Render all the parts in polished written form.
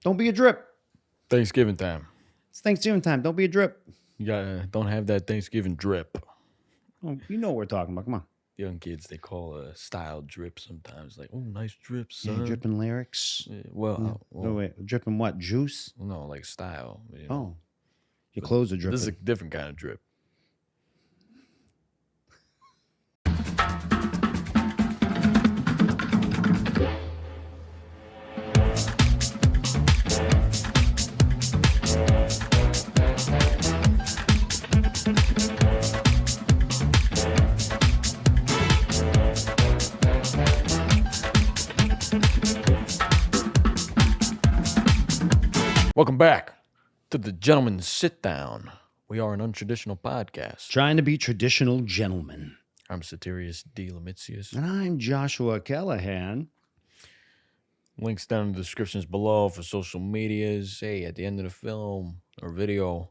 Don't be a drip. Thanksgiving time. It's Thanksgiving time. Don't be a drip. You gotta don't have that Thanksgiving drip. Oh, you know what we're talking about. Come on. Young kids, they call a style drip sometimes. Like, oh, nice drip, Yeah, son. dripping lyrics. Yeah, well, Oh, wait. Dripping what? Juice? no, like style. You know. Oh. Your clothes are dripping. This is a different kind of drip. Welcome back to the Gentleman's Sit Down. We are an untraditional podcast. Trying to be traditional gentlemen. I'm Satirius D. Lemitius. And I'm Joshua Callahan. Links down in the descriptions below for social medias. Hey, at the end of the film or video,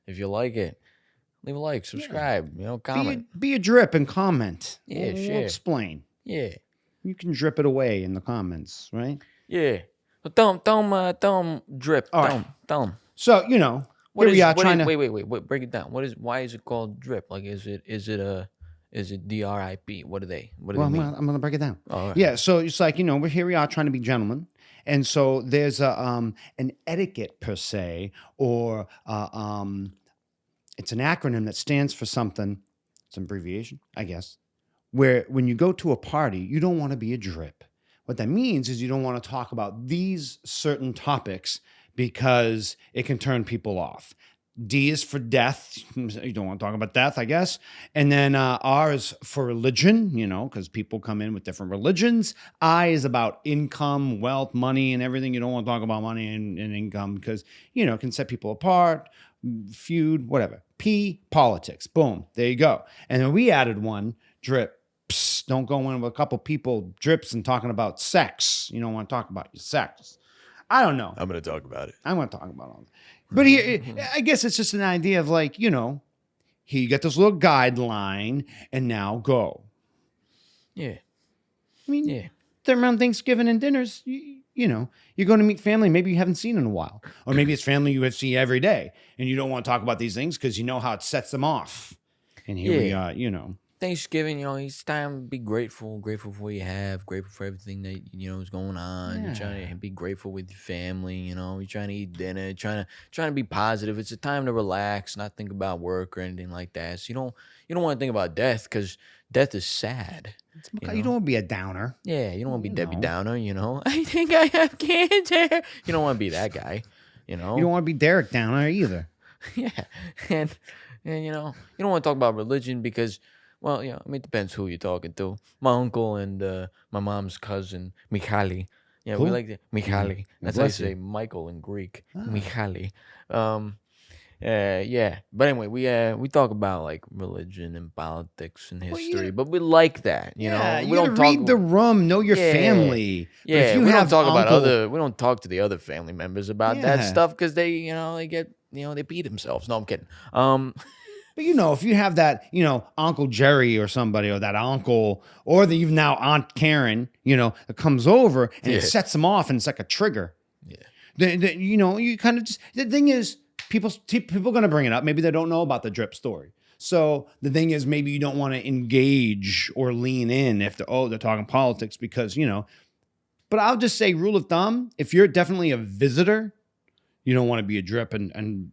if you like it, leave a like, subscribe, comment. Be a drip and comment. Yeah, we'll share. explain. Yeah. You can drip it away in the comments, right? Yeah. But don't drip. All right. Don't. So, Wait, break it down. Why is it called drip? Like, is it D.R.I.P? What do they I'm mean? going to break it down. All right. Yeah, so it's like, we are trying to be gentlemen. And so there's an etiquette per se, or it's an acronym that stands for something. It's an abbreviation, I guess, where when you go to a party, you don't want to be a drip. What that means is you don't want to talk about these certain topics because it can turn people off. D is for death. You don't want to talk about death, I guess. And then R is for religion, because people come in with different religions. I is about income, wealth, money, and everything. You don't want to talk about money and income because, it can set people apart, feud, whatever. P, politics. Boom. There you go. And then we added one, drip. Psst, don't go in with a couple people drips and talking about sex. You don't want to talk about your sex. I don't know. I'm going to talk about it. I want to talk about all that. But here, I guess it's just an idea of like, here you get this little guideline and now go. Yeah. I mean, they're around Thanksgiving and dinners, you're going to meet family maybe you haven't seen in a while. Or maybe it's family you see every day and you don't want to talk about these things because you know how it sets them off. And here we are, Thanksgiving, it's time to be grateful for what you have, grateful for everything that is going on. Yeah. You're trying to be grateful with your family. You're trying to eat dinner, trying to be positive. It's a time to relax, not think about work or anything like that. So you don't want to think about death because death is sad. You don't want to be a downer. Yeah, you don't want to be Debbie Downer. I think I have cancer. You don't want to be that guy. You don't want to be Derek Downer either. Yeah, and you don't want to talk about religion because. Well, it depends who you're talking to. My uncle and my mom's cousin, Michali. Yeah, Who? we like Michali. That's how you Bless you. say Michael in Greek. Michali. Yeah. But anyway, we talk about like religion and politics and history, but we like that, We We don't read the room, know your family. Yeah, but if you we have don't talk uncle, about we don't talk to the other family members about that stuff because they, they get, they beat themselves. No, I'm kidding. But if you have that, Uncle Jerry or somebody, or that uncle, or even now Aunt Karen, that comes over and it sets them off, and it's like a trigger. Yeah. You kind of just, the thing is, people going to bring it up. Maybe they don't know about the drip story. So the thing is, maybe you don't want to engage or lean in if they're talking politics because, but I'll just say rule of thumb, if you're definitely a visitor, you don't want to be a drip and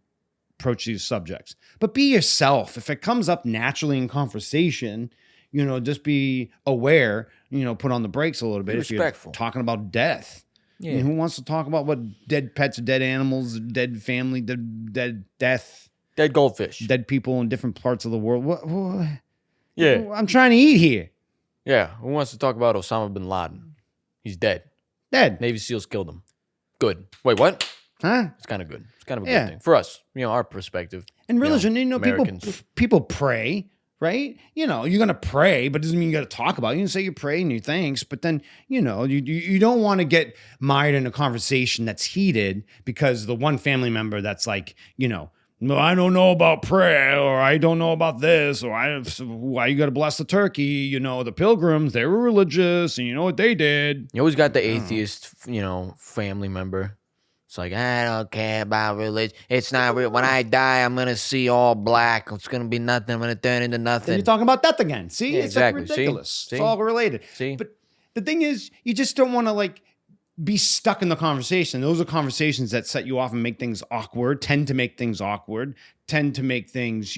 approach these subjects, but be yourself. If it comes up naturally in conversation, just be aware, put on the brakes a little bit. If you're talking about death, who wants to talk about what dead pets, dead animals, dead family, dead death, dead goldfish, dead people in different parts of the world? What? Yeah. I'm trying to eat here. Yeah. Who wants to talk about Osama bin Laden? He's dead. Navy SEALs killed him. Good. Wait, what? Huh? It's kind of good. It's kind of a good thing for us, our perspective. And religion, Americans. people pray, right? You're going to pray, but it doesn't mean you got to talk about it. You can say you pray and your thanks, but then, you don't want to get mired in a conversation that's heated because the one family member that's like, no, I don't know about prayer, or I don't know about this, or why you got to bless the turkey. The pilgrims, they were religious, and you know what they did. You always got the atheist, family member. It's like, I don't care about religion. It's not real. When I die, I'm gonna see all black. It's gonna be nothing. I'm gonna turn into Then nothing. you're talking about death again. See, Yeah, it's like exactly. See? ridiculous. It's See? all related. See? But the thing is, you just don't want to like be stuck in the conversation. Those are conversations that set you off and make things awkward, tend to make things awkward, tend to make things,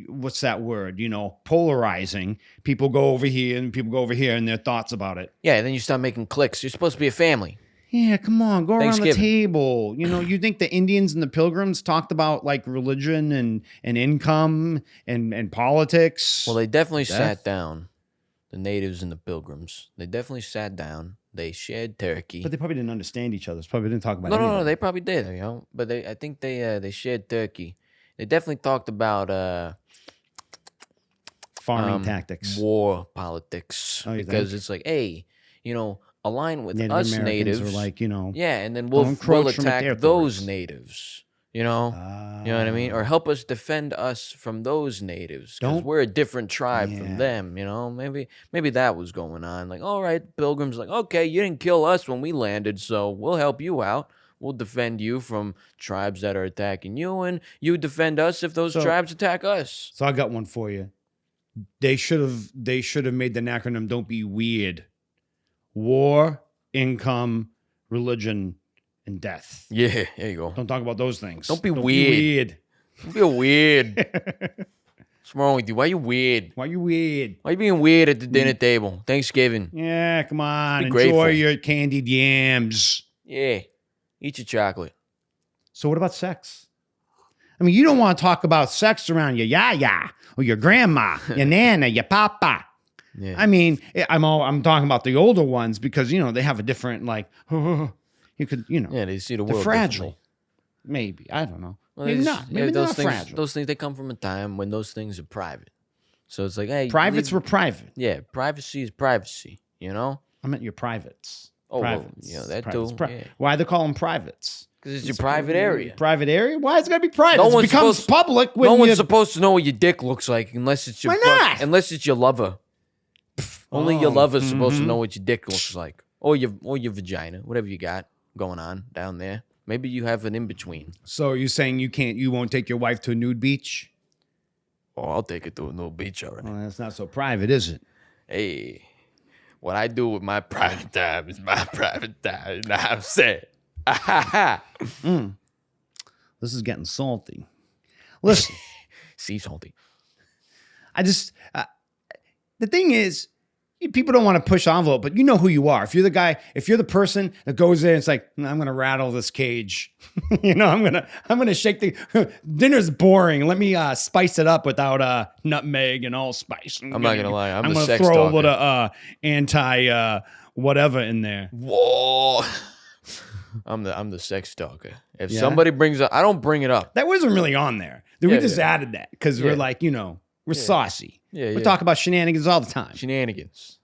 what's that word? Polarizing. People go over here and people go over here and their thoughts about it. Yeah, then you start making cliques. You're supposed to be a family. Yeah, come on, go around the Thanksgiving. table. You think the Indians and the Pilgrims talked about like religion and income and politics? Well, they definitely Death? sat down. The natives and the pilgrims. They definitely sat down. They shared turkey. But they probably didn't understand each other. So probably didn't talk about No, anything. they probably did, But I think they shared turkey. They definitely talked about Farming tactics. war politics, Oh, you because think? it's like, hey, align with Native us Americans natives. were like, yeah, and then don't we'll encroach from attack their those territories. natives. You know what I mean? Or help us defend us from those natives, because Don't- we're a different tribe Yeah. from them. Maybe that was going on. Like, all right, pilgrims, like, okay, you didn't kill us when we landed, so we'll help you out. We'll defend you from tribes that are attacking you, and you defend us if those So- tribes attack us. So I got one for you. They should have made the acronym "Don't be weird." War, income, religion, and death. Yeah, there you go. Don't talk about those things. Don't be weird. Don't be weird. What's wrong with you? Why you weird? Why you weird? Why you being weird at the dinner table? Thanksgiving. Yeah, come on. Be Enjoy grateful. your candied yams. Yeah. Eat your chocolate. So what about sex? I mean, you don't want to talk about sex around your yaya or your grandma, your nana, your papa. Yeah. I mean, I'm talking about the older ones because they have a different like you could Yeah, they see the they're world fragile. differently. Maybe I don't know. Well, Maybe they not. just- Maybe they're those not things, fragile. Those things, they come from a time when those things are private. So it's like, hey, Privates were private. yeah, privacy is privacy. I meant your privates. Oh, well, privates. that Privates. too. Yeah. Why they call them privates? Because it's your private area. Private area? Why is it gotta be private? No It one's becomes supposed- public when No one's you supposed to know what your dick looks like unless it's your Why not? unless it's your lover. Only your Oh, lover's supposed to mhm. know what your dick looks like, or your vagina, whatever you got going on down there. Maybe you have an in between. So you're saying you won't take your wife to a nude beach? Oh, I'll take it to a little beach already. Well, that's not so private, is it? Hey, what I do with my private time is my private time. You know what I'm saying? This is getting salty. Listen, Sea salty. I just the thing is, people don't want to push envelope, but you know who you are. If you're the person that goes there and it's like, I'm gonna rattle this cage. I'm gonna shake the dinner's boring. Let me spice it up without nutmeg and allspice. I'm not gonna lie, I'm the gonna sex throw talker. a little anti whatever in there. Whoa. I'm the sex talker. If Yeah? somebody brings up, I don't bring it up. That wasn't really on there. We Yeah, just yeah. added that because Yeah. we're like, we're saucy. Yeah, We yeah. talk about shenanigans all the time. Shenanigans.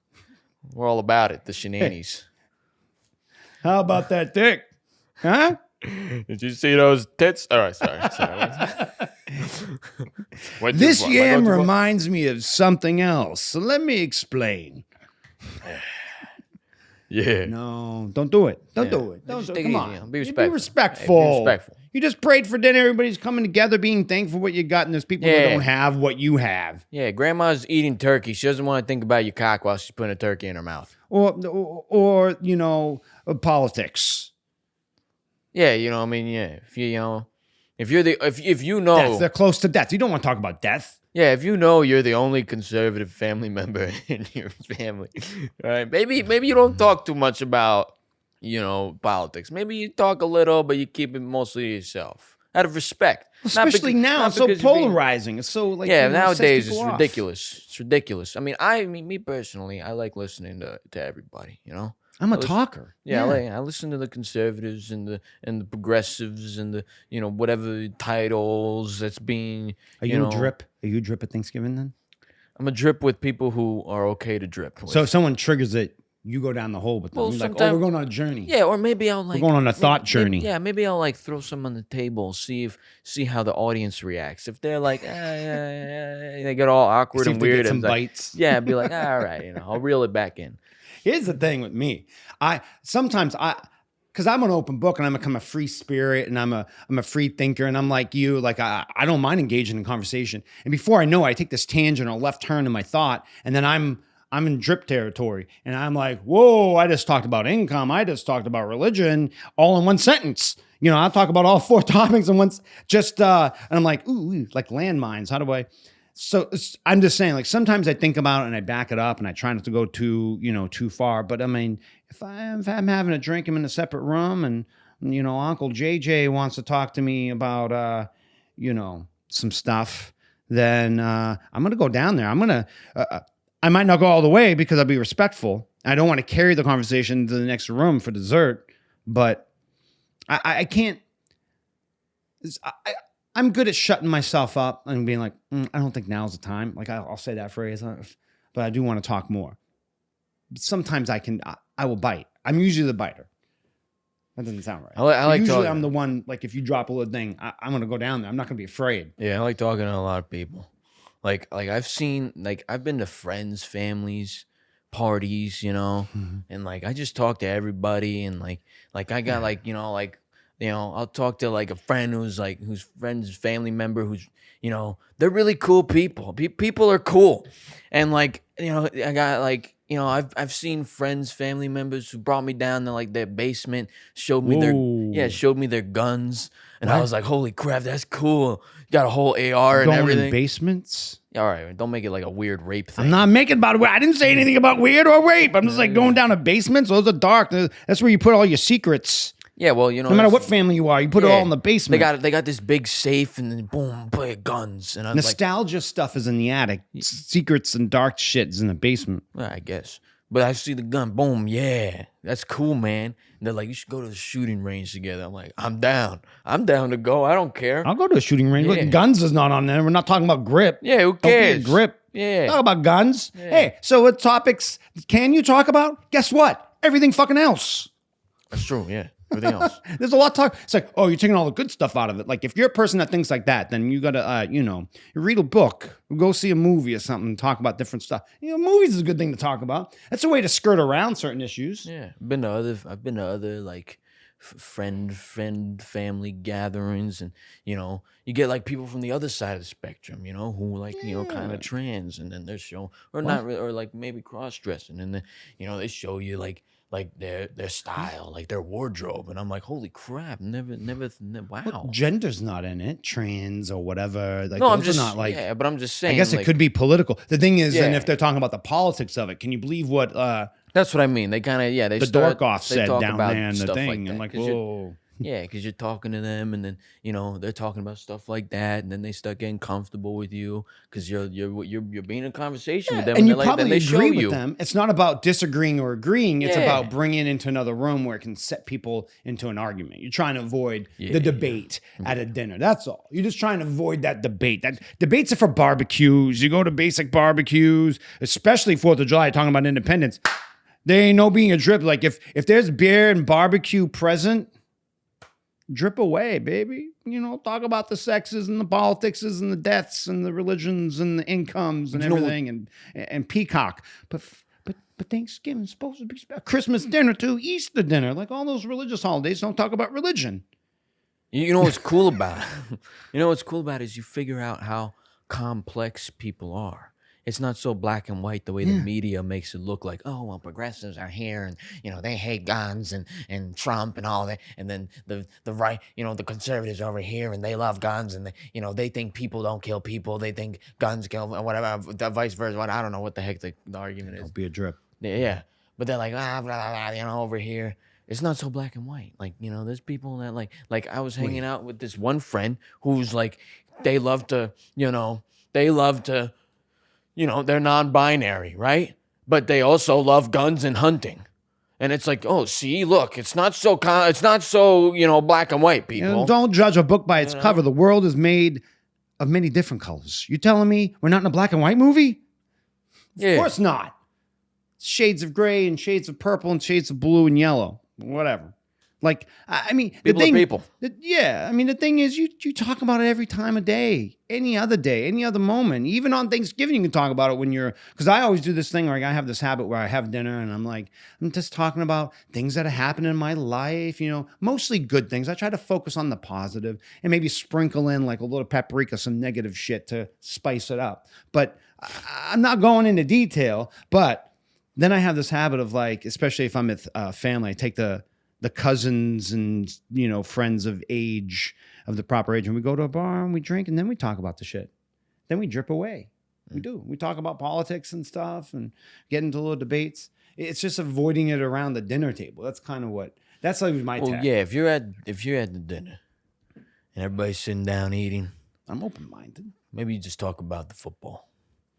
We're all about it. The shenanigans. How about that dick? Huh? Did you see those tits? All right, sorry. Went too This far. Am I going yam too far? reminds me of something else. So let me explain. Yeah. No, don't do it. Don't Yeah. do it. Don't Just do it. take Come it on. easy, Be You respectful. respectful. Hey, be respectful. You just prayed for dinner. Everybody's coming together, being thankful for what you got, and there's people that Yeah. don't have what you have. Yeah, grandma's eating turkey. She doesn't want to think about your cock while she's putting a turkey in her mouth. Or politics. Yeah, I mean, yeah. If you know, Death. They're close to death. You don't want to talk about death. yeah, if you know you're the only conservative family member in your family, right? Maybe you don't talk too much about, politics. Maybe you talk a little, but you keep it mostly to yourself out of respect. Not Especially because- now, not it's so because you're being- polarizing. It's so like Yeah, it sets nowadays people it's off. ridiculous. It's ridiculous. I mean, me personally, I like listening to everybody. I'm a listen- talker. Yeah, I listen to the conservatives and the progressives and the whatever titles that's being. Are you a drip? Are you a drip at Thanksgiving then? I'm a drip with people who are okay to drip. With. So if someone triggers it, you go down the hole with them. Well, You're like, sometime- we're going on a journey. yeah, or maybe I'll like We're going on a thought maybe- journey. Yeah, maybe I'll like throw some on the table, see how the audience reacts. If they're like, they get all awkward See if and they get weird, some and like, bites. yeah, I'd be like, all right, I'll reel it back in. Here's the thing with me. because I'm an open book and I'm a free spirit and I'm a free thinker and I'm like you, like I don't mind engaging in conversation. And before I know it, I take this tangent or left turn in my thought, and then I'm in drip territory and I'm like, whoa, I just talked about income. I just talked about religion all in one sentence. You know, I'll talk about all 4 topics in once, and I'm like, ooh, like landmines. How do I? So I'm just saying, like, sometimes I think about it and I back it up and I try not to go too far. But I mean, if I'm having a drink, I'm in a separate room and, Uncle JJ wants to talk to me about, some stuff, then I'm going to go down there. I might not go all the way because I'll be respectful. I don't want to carry the conversation to the next room for dessert, but I can't. I'm good at shutting myself up and being like, I don't think now's the time. Like I'll say that phrase, but I do want to talk more. Sometimes I will bite. I'm usually the biter. That doesn't sound right. I like usually talking. I'm the one, like if you drop a little thing, I'm going to go down there. I'm not going to be afraid. Yeah, I like talking to a lot of people. Like I've been to friends, families, parties, and like I just talk to everybody, and like I got I'll talk to like a friend who's friend's family member who's they're really cool people. People are cool, and like I got like I've seen friends, family members who brought me down to like their basement, showed me their guns, and I was like, holy crap, that's cool. You got a whole AR and Going everything. in basements. All right, don't make it like a weird rape thing. I'm not making about it. I didn't say anything about weird or rape. I'm just like going down to basements. Those are dark. That's where you put all your secrets. Yeah, well, no matter what family you are, you put it all in the basement. They got this big safe, and then boom, put your guns. And nostalgia stuff is in the attic. Secrets and dark shit is in the basement. Well, I guess. But I see the gun, boom, yeah, that's cool, man. And they're like, you should go to the shooting range together. I'm like, I'm down to go. I don't care. I'll go to a shooting range. Look, guns is not on there. We're not talking about grip. Yeah, who cares? Don't be a grip. Yeah. Talk about guns. Yeah. Hey, so what topics can you talk about? Guess what? Everything fucking else. That's true, yeah. Everything else. There's a lot of talk. It's like, oh, you're taking all the good stuff out of it. Like, if you're a person that thinks like that, then you gotta, you read a book, go see a movie or something, talk about different stuff. Movies is a good thing to talk about. That's a way to skirt around certain issues. Yeah, I've been to other like friend family gatherings, and you get like people from the other side of the spectrum, who like kind of trans, and then they're showing or not really, or like maybe cross dressing, and then they show you like their style, like their wardrobe, and I'm like, holy crap, never wow. Well, gender's not in it, trans or whatever. Like, no, those I'm just are not like. yeah, but I'm just saying. I guess it could be political. The thing is, and Yeah. if they're talking about the politics of it, can you believe what that's what I mean. They kind of they the start, Dorkoff they said talk down about there in the stuff thing? that, I'm like, 'cause you're- whoa. Yeah, because you're talking to them, and then they're talking about stuff like that, and then they start getting comfortable with you because you're being in conversation with them, And you then probably they show agree you. with them. It's not about disagreeing or agreeing. It's Yeah. about bringing it into another room where it can set people into an argument. You're trying to avoid Yeah. the debate at a dinner. That's all. You're just trying to avoid that debate. That debates are for barbecues. You go to basic barbecues, especially 4th of July, talking about independence. There ain't no being a drip. Like if there's beer and barbecue present, drip away, baby. Talk about the sexes and the politics and the deaths and the religions and the incomes and everything and peacock. But Thanksgiving's supposed to be Christmas dinner too, Easter dinner, like all those religious holidays don't talk about religion. You know what's cool about it? What's cool about it is you figure out how complex people are. It's not so black and white the way the media makes it look like, oh, well, progressives are here and, they hate guns and Trump and all that. And then the right, the conservatives over here and they love guns and, they think people don't kill people. They think guns kill or whatever, vice versa. I don't know what the heck the argument is. Don't be a drip. Yeah. But they're like, blah, blah, blah, over here. It's not so black and white. Like, there's people that like I was hanging out with this one friend who's like, they love to, they're non-binary, right? But they also love guns and hunting. And it's like, oh, see, look, it's not so black and white, people. Don't judge a book by its cover. The world is made of many different colors. You telling me we're not in a black and white movie? Of course not. Shades of gray and shades of purple and shades of blue and yellow. Whatever. Like, I mean, People are people. Yeah. I mean, the thing is, you talk about it every time of day, any other moment. Even on Thanksgiving, you can talk about it when because I always do this thing, like I have this habit where I have dinner and I'm just talking about things that are happening in my life, mostly good things. I try to focus on the positive and maybe sprinkle in like a little paprika, some negative shit to spice it up. But I'm not going into detail, but then I have this habit of like, especially if I'm with family, I take the cousins and, friends of the proper age. And we go to a bar and we drink and then we talk about the shit. Then we drip away. We do. We talk about politics and stuff and get into little debates. It's just avoiding it around the dinner table. That's kind of that's like my tactic. Yeah, if you're at the dinner and everybody's sitting down eating, I'm open-minded. Maybe you just talk about the football,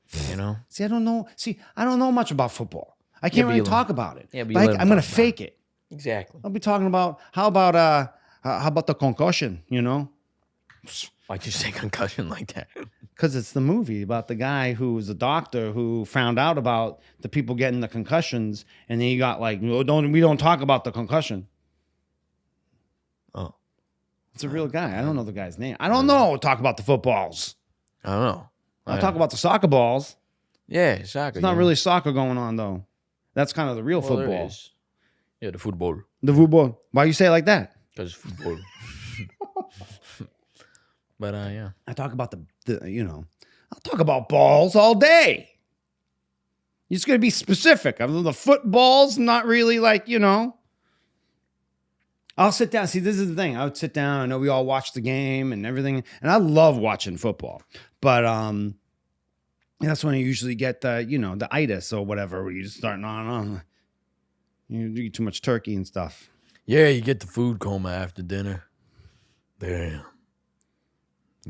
See, I don't know much about football. I can't really talk about it. Yeah, but I'm going to fake it. Exactly. I'll be talking about how about the concussion, Why'd you say concussion like that? Because it's the movie about the guy who was a doctor who found out about the people getting the concussions, and then he got like, we don't talk about the concussion. Oh, it's a real guy. I don't know the guy's name. I don't know. Talk about the footballs. I don't know. I'll talk about the soccer balls. Yeah, soccer. It's not really soccer going on though. That's kind of the real football. Yeah, the football. The football. Why you say it like that? Because football. But yeah. I talk about I'll talk about balls all day. You're just gonna be specific. The footballs, not really like, I'll sit down. See, this is the thing. I would sit down. I know we all watch the game and everything, and I love watching football. But that's when I usually get the itis or whatever, where you just start on. You eat too much turkey and stuff. Yeah, you get the food coma after dinner. Damn.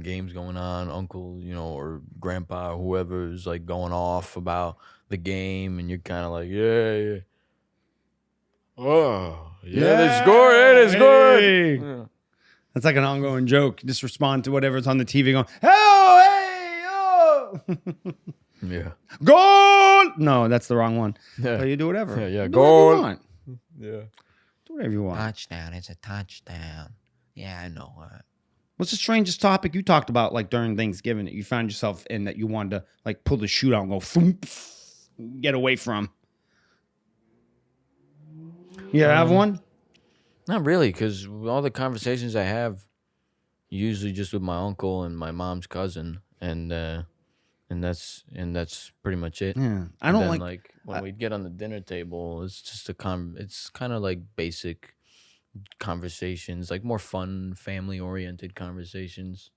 Game's going on, uncle, or grandpa or whoever is like going off about the game, and you're kind of like, yeah. Oh, yeah, they scored. Yeah, they scored. Hey. Yeah. That's like an ongoing joke. Just respond to whatever's on the TV going, oh, hey, oh. Yeah. Goal! No, that's the wrong one. Yeah. So you do whatever. Yeah, do goal. whatever you want. Yeah. Do whatever you want. Touchdown. It's a touchdown. Yeah, I know. What's the strangest topic you talked about like during Thanksgiving that you found yourself in that you wanted to like pull the chute out and go thump, get away from? You have one? Not really, because all the conversations I have usually just with my uncle and my mom's cousin, and that's pretty much it. Yeah, I don't like when we get on the dinner table. It's just it's kind of like basic conversations, like more fun, family-oriented conversations.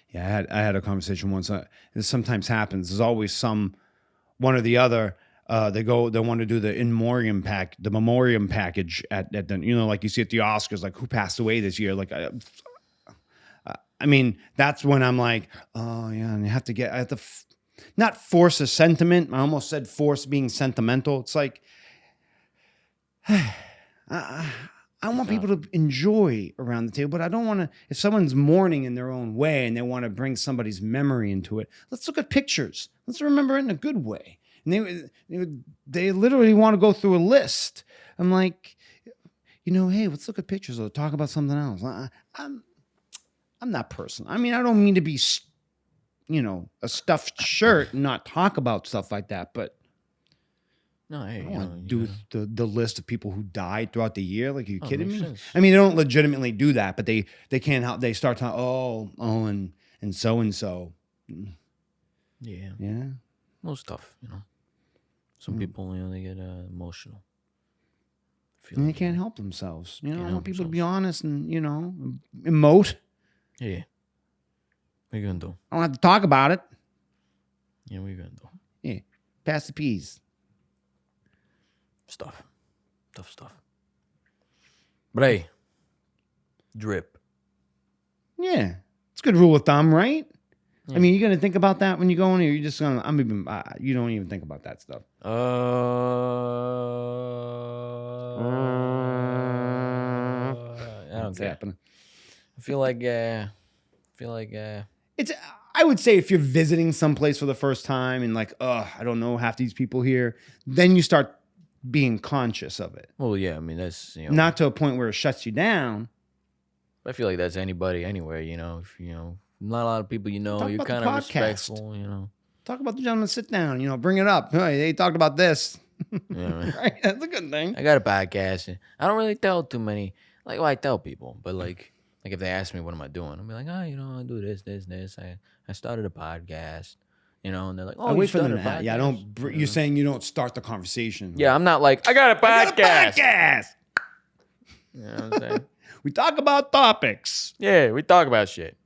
Yeah, I had a conversation once. This sometimes happens. There's always one or the other. They want to do the memoriam package at the, like you see at the Oscars, like who passed away this year. Like, I mean, that's when I'm like, oh yeah, and I have to not force a sentiment. I almost said force being sentimental. It's like, I want people to enjoy around the table, but I don't want to, if someone's mourning in their own way and they want to bring somebody's memory into it, let's look at pictures. Let's remember it in a good way. And they literally want to go through a list. I'm like, hey, let's look at pictures or talk about something else. I'm that person. I mean, I don't mean to be, a stuffed shirt and not talk about stuff like that, but no, hey, I don't want to do the list of people who died throughout the year. Like, are you kidding me? Sense. I mean, they don't legitimately do that, but they can't help. They start talking, and so and so. Yeah. Most stuff, Some people, they get emotional. And they can't help themselves. I want people to be honest and, emote. Yeah. What are you going to do? I don't have to talk about it. Yeah, what are you going to do? Yeah. Pass the peas. Tough stuff. But hey, drip. Yeah. It's a good rule of thumb, right? Yeah. I mean, you're going to think about that when you go in, or you're just going to, you don't even think about that stuff. I don't What's care. happening? I feel like it's, I would say if you're visiting someplace for the first time and like, I don't know half these people here, then you start being conscious of it. Well, yeah, I mean, that's, Not to a point where it shuts you down. I feel like that's anybody anywhere, If, not a lot of people Talk you're about the kind of podcast. respectful, Talk about the gentleman, sit down, bring it up. Hey, they talked about this. Yeah, Right? That's a good thing. I got a podcast, and I don't really tell too many. Like, well, I tell people, but like if they ask me what am I doing, I'll be like, I do this. I started a podcast, and they're like, oh, I you wait for them started to a have. podcast? Yeah, I don't. You're saying you don't start the conversation. Yeah, I'm not like, I got a I got a podcast. podcast. You know what I'm saying? We talk about topics. Yeah, we talk about shit.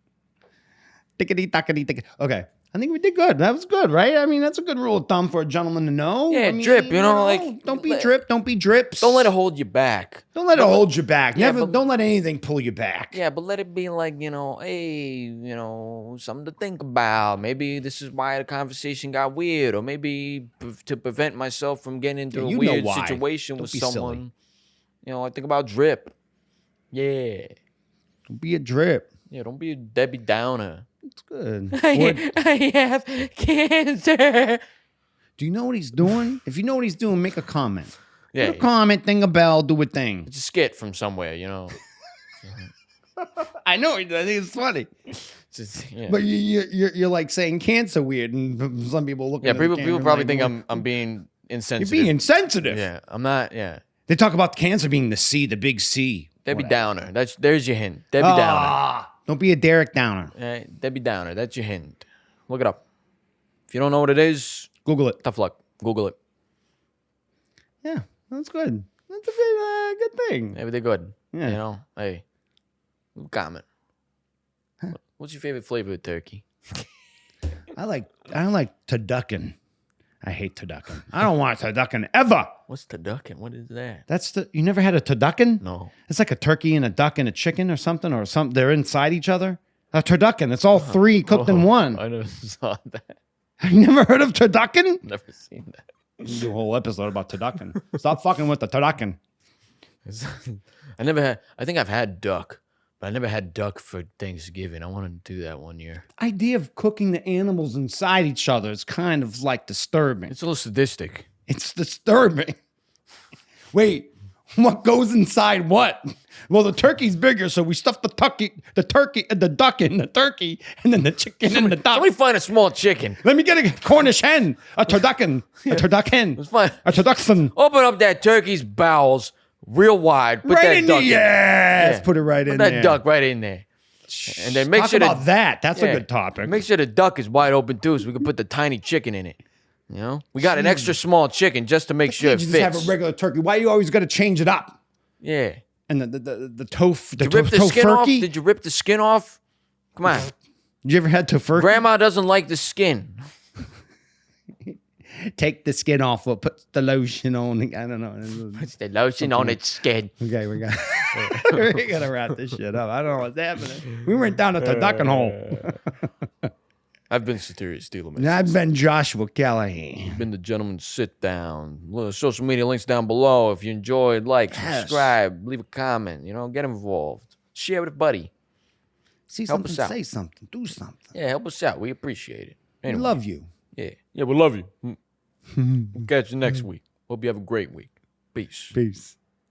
Tickety, tackety, tickety. Okay. I think we did good. That was good, right? I mean, that's a good rule of thumb for a gentleman to know. Yeah, I mean, drip, like, don't be drip. Don't be drips. Don't let it hold you back. Don't let it hold you back. Yeah, Never. but- Don't let anything pull you back. Yeah, but let it be like, hey, something to think about. Maybe this is why the conversation got weird, or maybe to prevent myself from getting into Yeah, a you know weird why. situation Don't with be silly. someone. I think about drip. Yeah. Don't be a drip. Yeah, don't be a Debbie Downer. It's good. I have cancer. Do you know what he's doing? If you know what he's doing, make a comment. Yeah, Put a comment, ding a bell, do a thing. it's a skit from somewhere, I know. I think it's funny. Yeah. But you're like saying cancer weird, and some people look. Yeah, at the people camera probably like, think I'm being insensitive. You're being insensitive. Yeah, I'm not. Yeah, They talk about cancer being the C, the big C. Debbie Whatever. Downer. There's your hint. Debbie Downer. Ah, don't be a Derek Downer. Debbie Downer. That's your hint. Look it up. If you don't know what it is, Google it. tough luck. Google it. Yeah, that's good. That's a good thing. Maybe they're good. Yeah. Hey, leave a comment. What's your favorite flavor of turkey? I like turducken. I hate turducken. I don't want turducken ever. What's turducken? What is that? You never had a turducken? No. It's like a turkey and a duck and a chicken or something, they're inside each other. A turducken. It's all three cooked in one. I never saw that. Have you never heard of turducken? Never seen that. We can do a whole episode about turducken. Stop fucking with the turducken. I think I've had duck, but I never had duck for Thanksgiving. I wanted to do that one year. Idea of cooking the animals inside each other is kind of like disturbing. It's a little sadistic. It's disturbing. Wait, what goes inside what? Well, the turkey's bigger, so we stuff the duck in the turkey, and then the chicken in the duck. Somebody find a small chicken. Let me get a Cornish hen, a turducken, a turduck hen, Let's find. a turducken. Open up that turkey's bowels real wide. Put Right that in duck the ass. Yeah. Put it right Put in that there. duck right in there. And then make Talk sure about that. That's yeah, a good topic. Make sure the duck is wide open too, so we can put the tiny chicken in it. We got an extra small chicken just to make sure it You fits. just have a regular turkey. Why you always got to change it up? Yeah. And the tofu. Did you rip the skin off? Did you rip the skin off? Come on. Did you ever had tofurkey? Grandma doesn't like the skin. Take the skin off or put the lotion on. I don't know. Puts the lotion on its skin. Okay, we gotta wrap this shit up. I don't know what's happening. We went down a turducken hole. I've been Satirius Steeleman. And I've been Joshua Callahan. Been the gentleman sit down. Social media links down below. If you enjoyed, like, subscribe, leave a comment. Get involved. Share with a buddy. See Help something, us out. say something, do something. Yeah, help us out. We appreciate it. We Anyway, love you. Yeah, we love you. We'll catch you next week. Hope you have a great week. Peace. Peace.